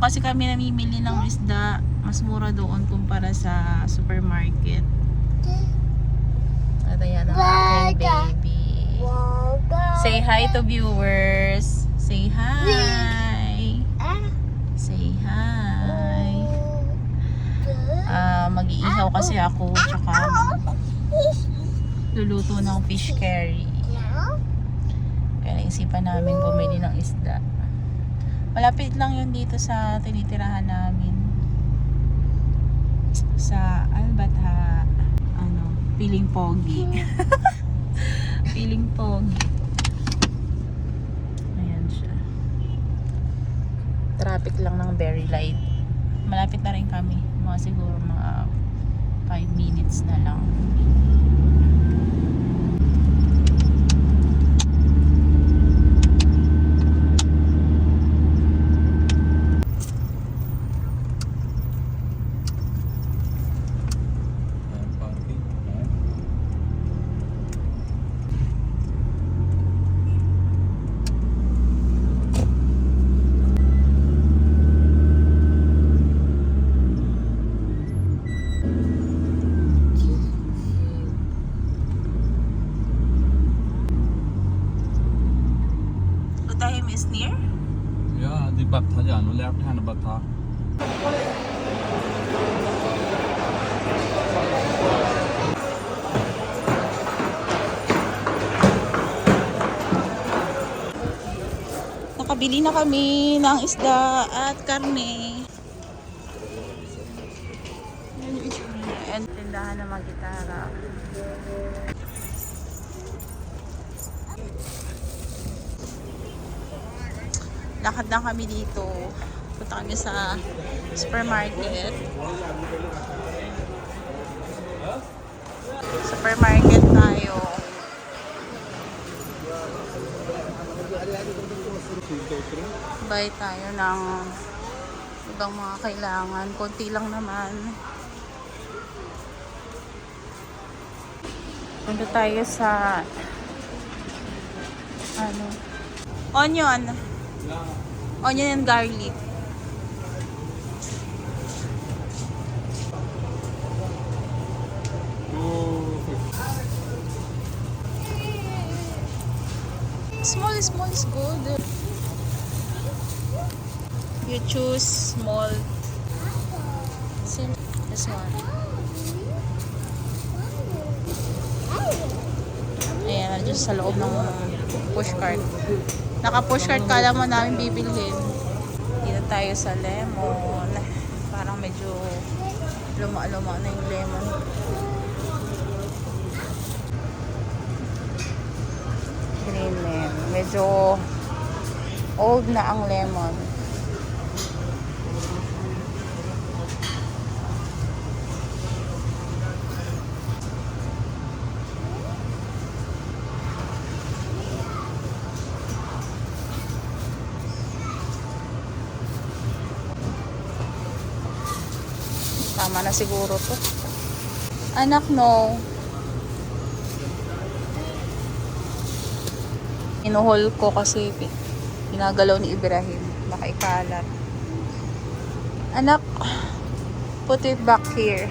Doon kasi kami namimili ng isda. Mas mura doon kumpara sa supermarket. At ayan ang aking baby. Say hi to viewers. Say hi. Say hi. Mag-iihaw kasi ako. Tsaka luluto ng fish curry. Kaya naisipan namin bumili ng isda. Malapit lang yun dito sa tinitirahan namin. Sa Albatha. Piling Pogi. Piling Pogi. Ayan siya. Traffic lang ng very light. Malapit na rin kami. Siguro mga 5 minutes na lang. Time is near? Ja, die bak tha jano left hand bak tha. Nakabili na kami ng isda at karne. And tindahan na mag-gitara. Lakad lang kami dito. Punta kami sa supermarket. Supermarket tayo. Buy tayo ng ibang mga kailangan. Konti lang naman. Punta tayo sa onion. Onion and garlic. Small is good. You choose small. This one. Ayan, just sa loob ng pushcart. Naka-pushcart kala mo namin bibilhin. Dito tayo sa lemon. Parang medyo luma-luma na yung lemon. Green lemon. Medyo old na ang lemon. Tama na siguro to. Anak, no. Inuhol ko kasi pinagalaw ni Ibrahim. Baka ikalat. Anak, put it back here.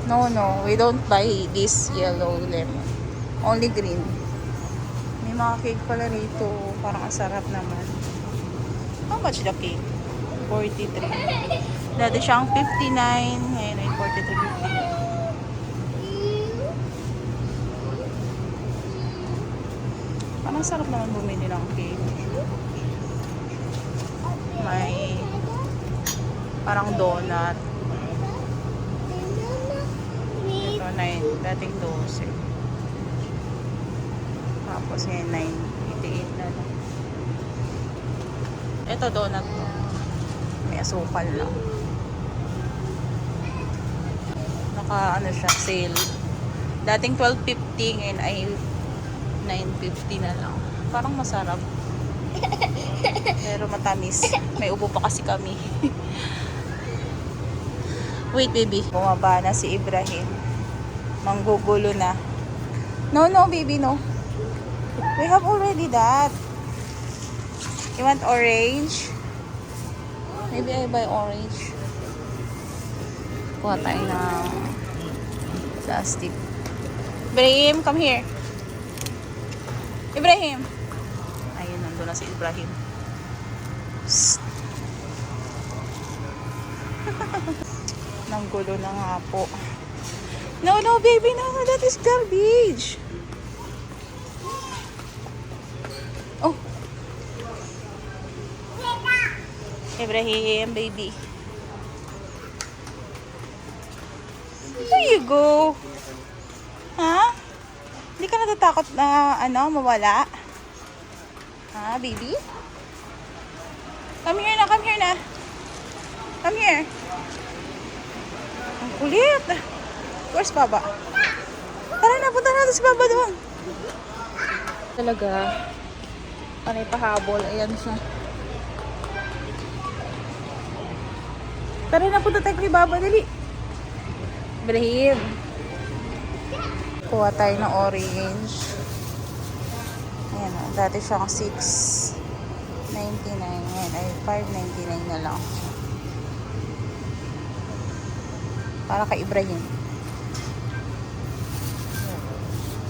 No, we don't buy this yellow lemon. Only green. May mga cake pala rito. Parang ang sarap naman. How much the cake? 43. Dati siyang 59. Ngayon ay 43.50. Parang sarap naman bumili ng cake. May parang donut. Ito 9. Dating 12. Tapos ngayon 9.88 na lang. Ito donut mo. May asukal lang. Naka siya, sale. Dating 12.50 ngayon ay 9.50 na lang. Parang masarap. Pero matamis. May ubo pa kasi kami. Wait, baby. Bumaba na si Ibrahim. Manggugulo na. No, baby, no. We have already that. You want orange? Maybe I buy orange. Kuha tayo ng plastic. Ibrahim, come here. Ibrahim. Ayun, nandun na si Ibrahim. Psst. Nanggulo na nga po. No, no, baby, no, that is garbage. Oh. Ibrahim, baby. There you go. Ha? Hindi ka natatakot na, mawala? Ha, baby? Come here na, come here na. Come here. Ang kulit. Where's Baba? Tara na, punta natin si Baba doon. Talaga. Panay pahabol. Ayan siya. Tara na, punta tayo kay Baba. Dali. Ibrahim. Kuha tayo ng orange. Ayan o. Dati siyang 6.99. Ayan ay 5.99 na lang. Para kay Ibrahim.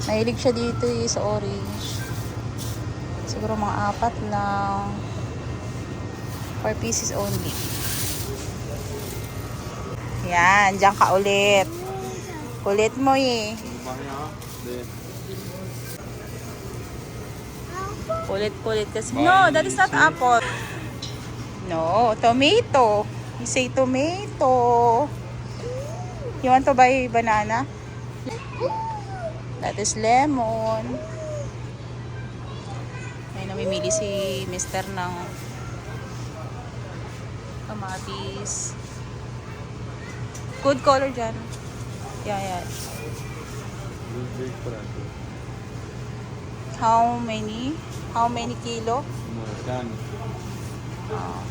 Mahilig siya dito sa orange. Siguro mga 4 lang. 4 pieces only. Yan, diyan ka ulit. Kulit mo eh. Kulit kasi. No, that is not apple. No, tomato. You say tomato. You want to buy banana? That is lemon. May namimili si Mr. ng kamatis. Good color dyan. Yeah. How many? How many kilo? 10. Oh.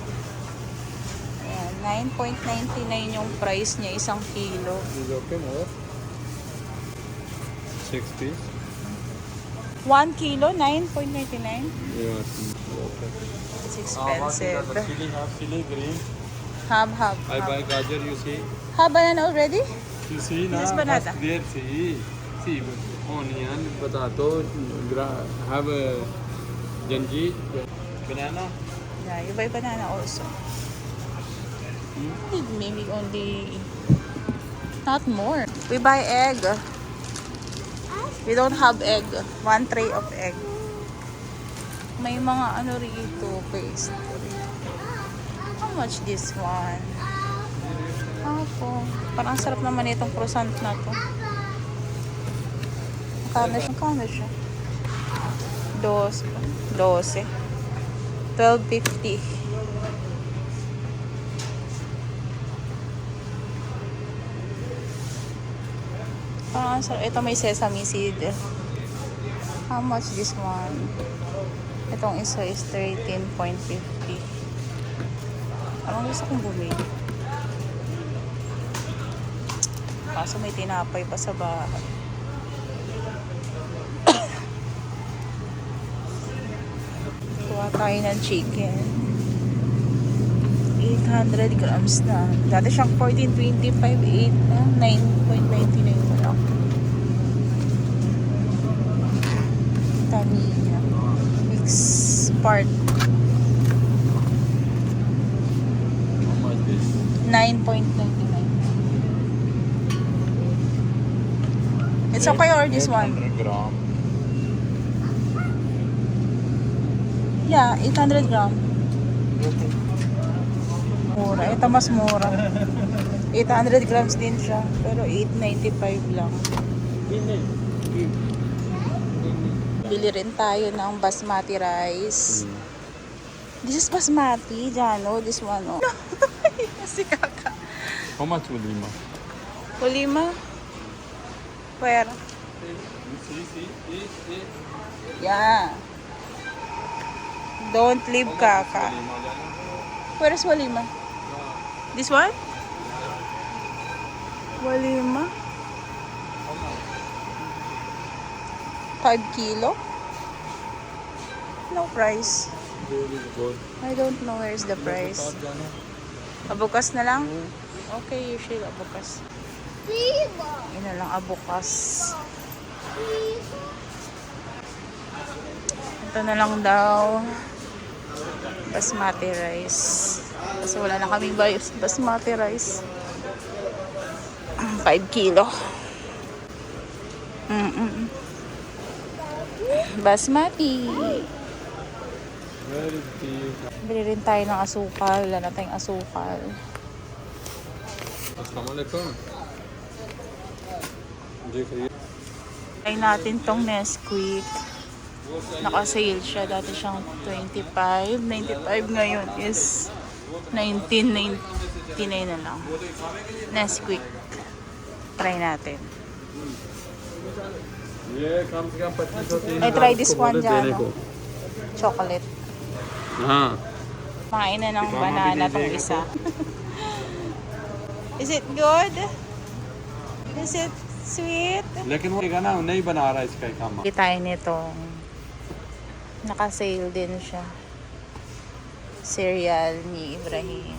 Ayan, 9.99 yung price niya, 1 kilo. Is okay, no? 6 piece? 1 kilo, 9.99? Yes. Okay. It's expensive. Chili green. Have. I buy gajar, you see? Have banana already? You see na? Yes, banana. There, see. See, onion, potato, have a janji, banana. Yeah, you buy banana also. Maybe only, not more. We buy egg. We don't have egg. 1 tray of egg. May mga rito, paste. How much this one? Ako. Parang sarap naman itong croissant na to. Magkano siya? 12. 12.50. Parang sarap. Ito may sesame seed. How much this one? Itong isa is 13.50. Parang gusto kong bumili. Kaso may tinapay pa sa bahay. Kuha tayo ng chicken. 800 grams na. Dati siyang 14.25, 8 na. 9.99 na lang. Tamiya. Mix part. How much this? 9.99. It's okay or this one? 800 gram. Yeah, 800 gram. Mura. Ito mas mura. 800 grams din siya. Pero 8.95 lang. Bili rin tayo ng basmati rice. This is basmati, Jano. This one, oh. Si Kaka. How much will you? Ulima? Where? See. Yeah. Don't leave, Kaka. Where is Walima? This one? Walima? 5 kilo? No price. Really good. I don't know where's the price. Top जाना. Abukas na lang? Okay, usually abukas. Yun na lang, abukas. Ito na lang daw. Basmati rice. Kasi wala na kaming basmati rice. 5 kilo. Basmati. Where is the... Bili rin tayo ng asukal. Wala na tayong asukal. Assalamualaikum. देखिए. Try natin tong Nesquik. Naka-sale siya. Dati siyang 25. 95 ngayon is 19.99 na lang. Nesquik. Try natin. ये कम से कम 25 I try this one dyan. No? Chocolate. हाँ. Kain na ng banana tong isa. Is it good? Is it sweet? लेकिन वो ना नहीं बना रहा इसका काम. Hindi tayo nitong naka-sale din siya. Cereal ni Ibrahim.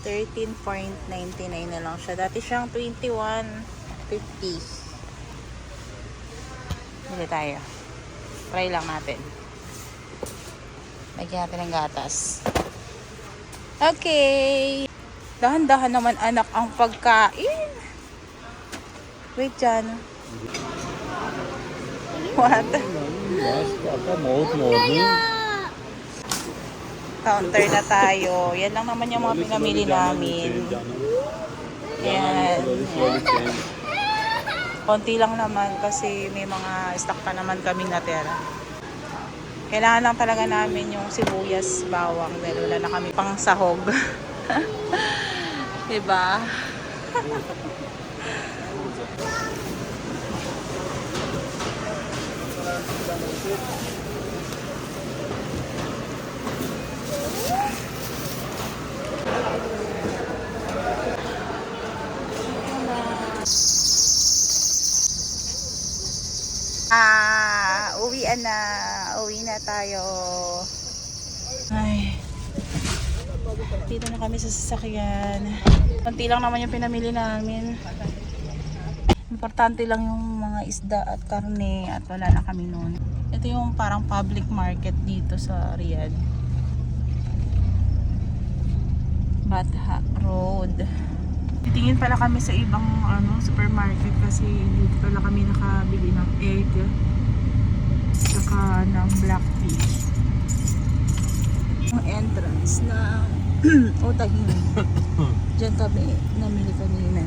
13.99 na lang siya. Dati siyang 21.50. Bili tayo. Try lang natin. Lagyan natin ng gatas. Okay. Dahan-dahan naman anak ang pagkain. Wait dyan. What? बस आपका बहुत morning. Counter na tayo. Yan lang naman yung mga pinamili namin. Yan. Konti lang naman kasi may mga stock pa naman kaming natira. Kailangan lang talaga namin yung sibuyas, bawang dahil wala na kami pang sahog. Diba? Uwian na. Uwi na tayo. Ay. Dito na kami sa sasakyan. Konti lang naman yung pinamili namin. Importante lang yung mga isda at karne at wala na kami noon. Ito yung parang public market dito sa Riyadh. Batha Road. Titingin pala kami sa ibang supermarket kasi dito pala kami nakabili ng egg saka ng black tea. Yung entrance na Otahin. Diyan kami namili kanina.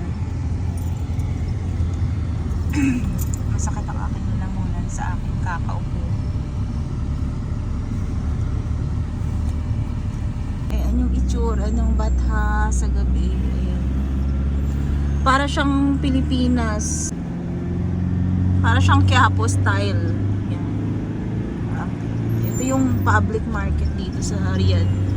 Masakit ang aking lalamunan sa aking kakaupo. Ayan yung itsura ng Batha sa gabi. Ayan. Para siyang Pilipinas. Para siyang Quiapo style. Yan. Ito yung public market dito sa Riyadh.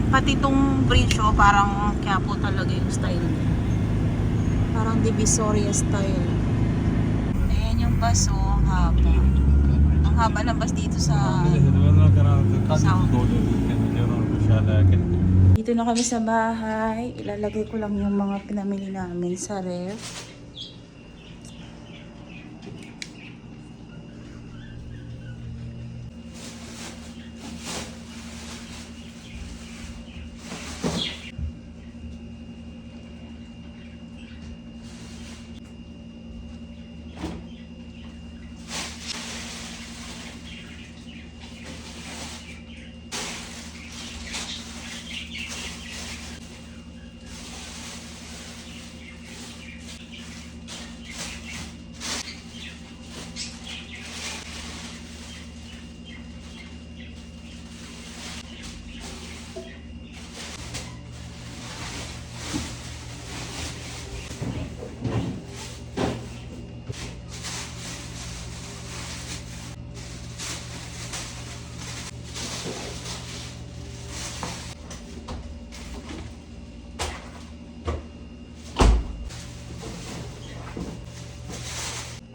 Pati itong bridge parang Quiapo talaga yung style niya. Parang Divisoria style. Ayan yung bus ang haba. Ang haba ng bus dito sa South. Dito na kami sa bahay. Ilalagay ko lang yung mga pinamili namin sa ref.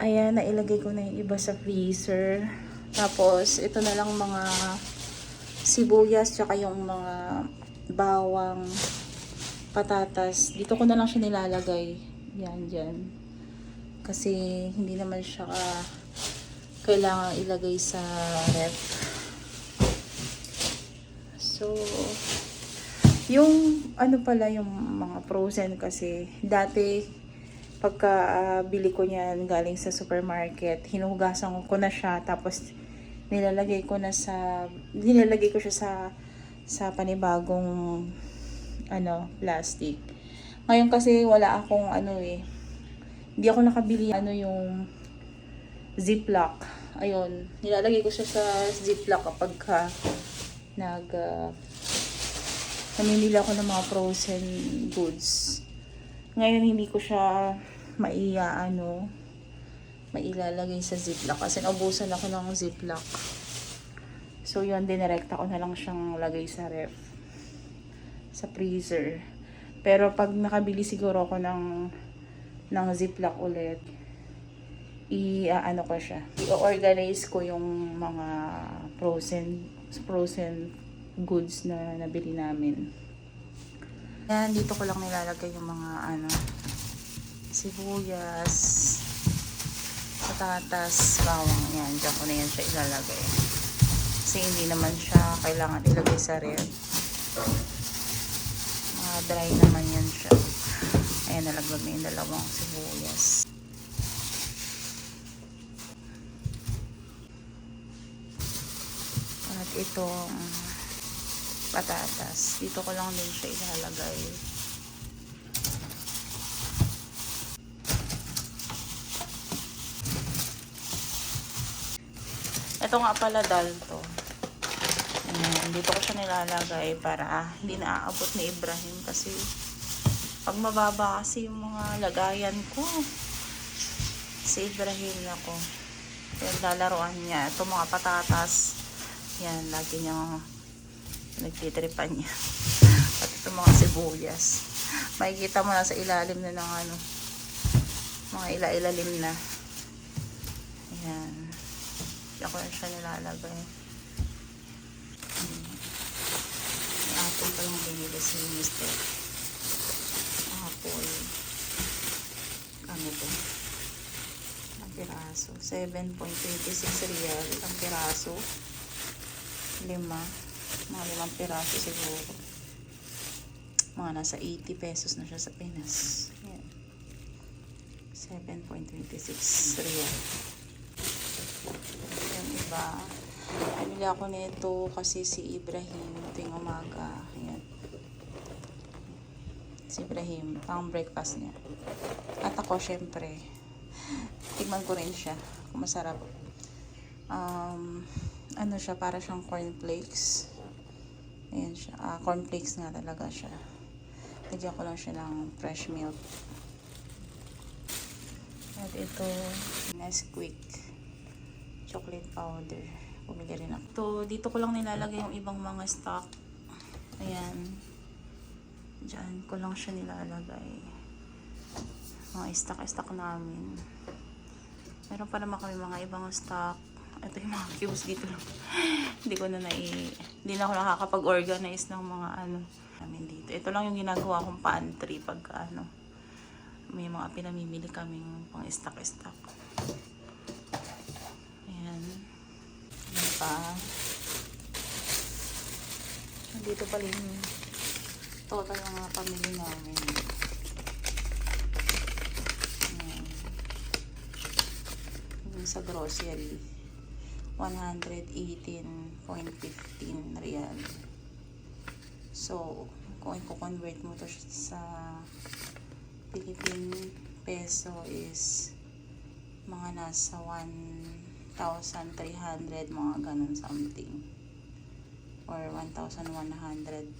Ayan, nailagay ko na yung iba sa freezer. Tapos, ito na lang mga sibuyas, tsaka yung mga bawang, patatas. Dito ko na lang siya nilalagay. Yan, dyan. Kasi, hindi naman siya kailangan ilagay sa ref. So, yung ano pala yung mga frozen kasi, dati, pagka bili ko niyan galing sa supermarket, hinugasan ko na siya, tapos nilalagay ko siya sa panibagong plastic. Ngayon kasi wala akong hindi ako nakabili yung Ziploc. Ayun, nilalagay ko siya sa Ziploc kapag namimili ako ng mga frozen goods. Ngayon hindi ko siya mailalagay sa Ziploc kasi naubusan ako ng Ziploc. So yun, dinirekta ko na lang siyang lagay sa ref, sa freezer. Pero pag nakabili siguro ako ng Ziploc ulit, ko siya, i-organize ko yung mga frozen goods na nabili namin. Yan, dito ko lang nilalagay yung mga sibuyas, patatas, bawang. Yan, dyan ko na yan siya ilalagay. Kasi hindi naman siya kailangan ilagay sa ref. Mga dry naman yan siya. Ayan, nalaglag na yung dalawang sibuyas. At itong patatas, dito ko lang din siya ilalagay. Ito nga pala dal to. Ayan, dito ko siya nilalagay para hindi na aabot ni Ibrahim kasi pag mababa kasi yung mga lagayan ko, si Ibrahim ako. Yan, lalaroan niya. Ito mga patatas, yan, lagi niyang nagtitripan niya. At ito mga sibuyas. Makikita mo na sa ilalim na ng mga ilalim na. Ayan. Ako na siya nilalagay. Apple pa yung binili si Mr. Apple. Kano to? Ang piraso. 7.26 real. Ang piraso. 5. Mga 5 piraso siguro. Mga nasa 80 pesos na siya sa Pinas. Ayan. 7.26 real. Yung iba, pamili ako nito kasi si Ibrahim tuwing umaga. Ayan. Si Ibrahim, pang breakfast niya. At ako, syempre, tigman ko rin siya kung masarap. Siya, para siyang cornflakes. Ayan siya. Cornflakes nga talaga siya. Lagyan ko lang siya ng fresh milk. At ito, Nesquik chocolate powder. Bumili rin ako. So, dito ko lang nilalagay yung ibang mga stock. Ayan. Diyan ko lang siya nilalagay. Mga stock namin. Meron pa naman kami mga ibang stock. Ito yung mga cubes dito lang. Hindi na ako nakakapag-organize ng mga namin dito. Ito lang yung ginagawa kong pantry pag may mga pinamimili kaming pang stock. Dito pala yung total ng mga pamilya namin. Yung sa grocery, 118.15 real. So, kung i-convert mo to sa Philippine peso is mga nasa 1,300, mga ganun something, or 1,100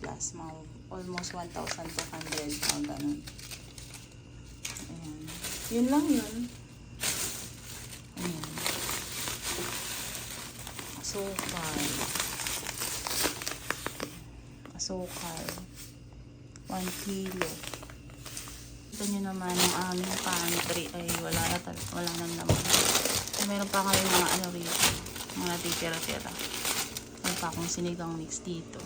plus, mga almost 1,200, mga ganun. Ayan. Yun lang yun. Ayan. Asukal 1 kilo. Ito nyo naman ang aming pantry ay wala na naman. Meron pa kami mga rito. Mga natitira-tira. May pa akong sinigang mix dito.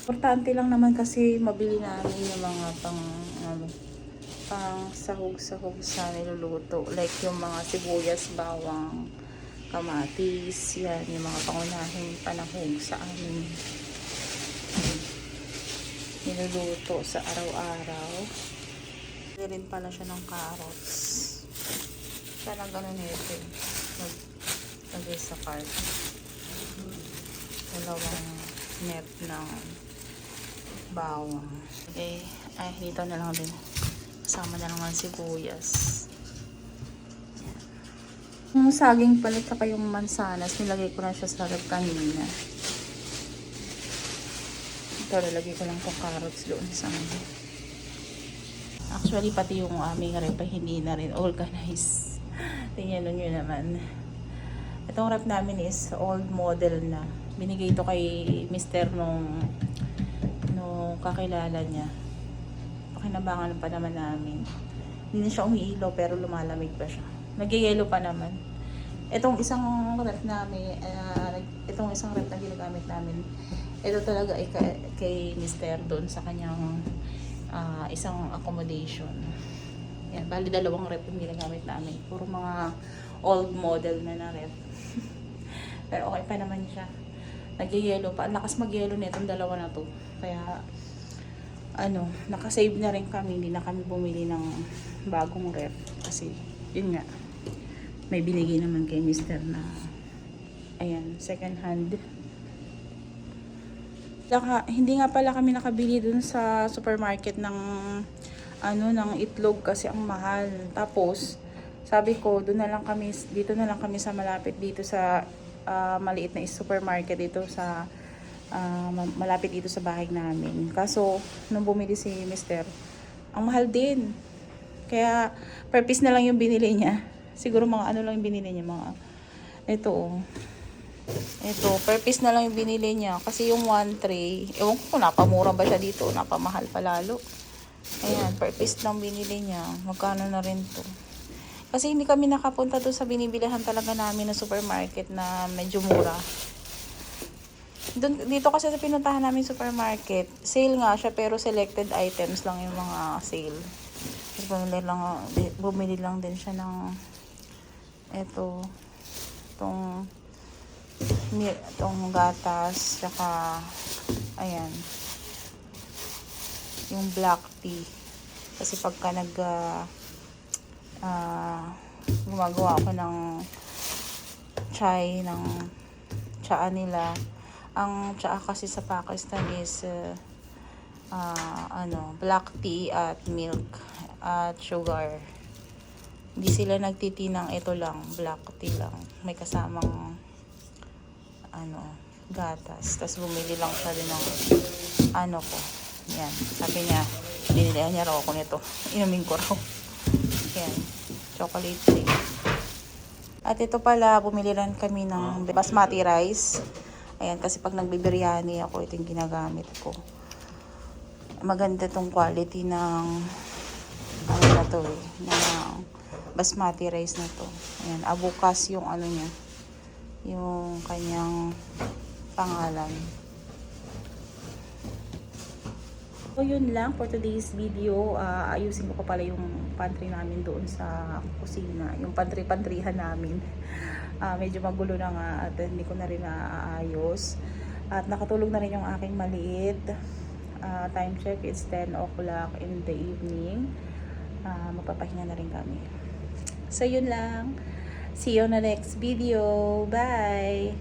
Importante lang naman kasi mabili namin yung mga pang sahog-sahog sa niluluto. Like yung mga sibuyas, bawang, kamatis. Yan, yung mga pangunahing panahog sa amin niluluto sa araw-araw. Pwede rin pala siya ng carrots. Sana ganun ito. Lagay sa cart. Dalawang net ng bawang. Okay. Ay, dito na lang din. Kasama na naman sibuyas. Yan. Yung saging palit saka yung mansanas, nilagay ko na siya sa ref kanina. Ito, lalagay ko lang itong carrots doon sa ano. Actually, pati yung aming ref ay hindi na rin organized. Tingnan nyo naman. Itong ref namin is old model na. Binigay ito kay Mr. nung kakilala niya. Pakinabangan pa naman namin. Hindi na siya umiilaw pero lumalamig pa siya. Nagyayelo pa naman. Itong isang ref namin, itong isang ref na ginagamit namin, ito talaga ay kay Mr. doon sa kanyang isang accommodation. Yan, bali dalawang ref yung ginagamit namin. Puro mga old model na ref. Pero okay pa naman siya. Nagyayelo pa. Ang lakas magyelo na itong dalawa na to. Kaya, nakasave na rin kami. Hindi na kami bumili ng bagong ref. Kasi, yun nga. May binigay naman kay Mr. na, ayan, second hand. Saka, hindi nga pala kami nakabili dun sa supermarket ng ng itlog kasi ang mahal. Tapos, sabi ko, dito na lang kami sa malapit dito sa maliit na supermarket dito sa malapit dito sa bahay namin. Kaso, nung bumili si Mr., ang mahal din. Kaya, per piece na lang yung binili niya. Siguro mga lang yung binili niya, mga ito, per piece na lang yung binili niya. Kasi yung 1 tray, ewan ko kung napamura ba siya dito, napamahal pa lalo. Ayan, per piece lang binili niya. Magkano na rin to. Kasi hindi kami nakapunta doon sa binibilihan talaga namin na supermarket na medyo mura. Dito kasi sa pinuntahan namin supermarket, sale nga siya pero selected items lang yung mga sale. Tapos bumili lang din siya ng itong gatas, saka ayan, yung black tea. Kasi pagka gumagawa ako ng chai, ng tsaa nila. Ang tsaa kasi sa Pakistan is black tea at milk at sugar. Hindi sila nagtitinang ito lang, black tea lang. May kasamang gatas. Tapos bumili lang siya din ng yan. Sabi niya, binilihan niya raw ako nito. Inumin ko raw. Yan. Chocolate drink. At ito pala, bumili rin kami ng basmati rice. Ayan, kasi pag nagbibiryani ako, ito yung ginagamit ko. Maganda tong quality ng ng basmati rice na to. Ayan, abukas yung niya. Yung kanyang pangalan. So, yun lang for today's video. Ayusin ko pa pala yung pantry namin doon sa kusina. Yung pantry-pantryhan namin. Medyo magulo na nga at hindi ko na rin naaayos. At nakatulog na rin yung aking maliit. Time check, it's 10 o'clock in the evening. Magpapahinga na rin kami. So, yun lang. See you on the next video. Bye!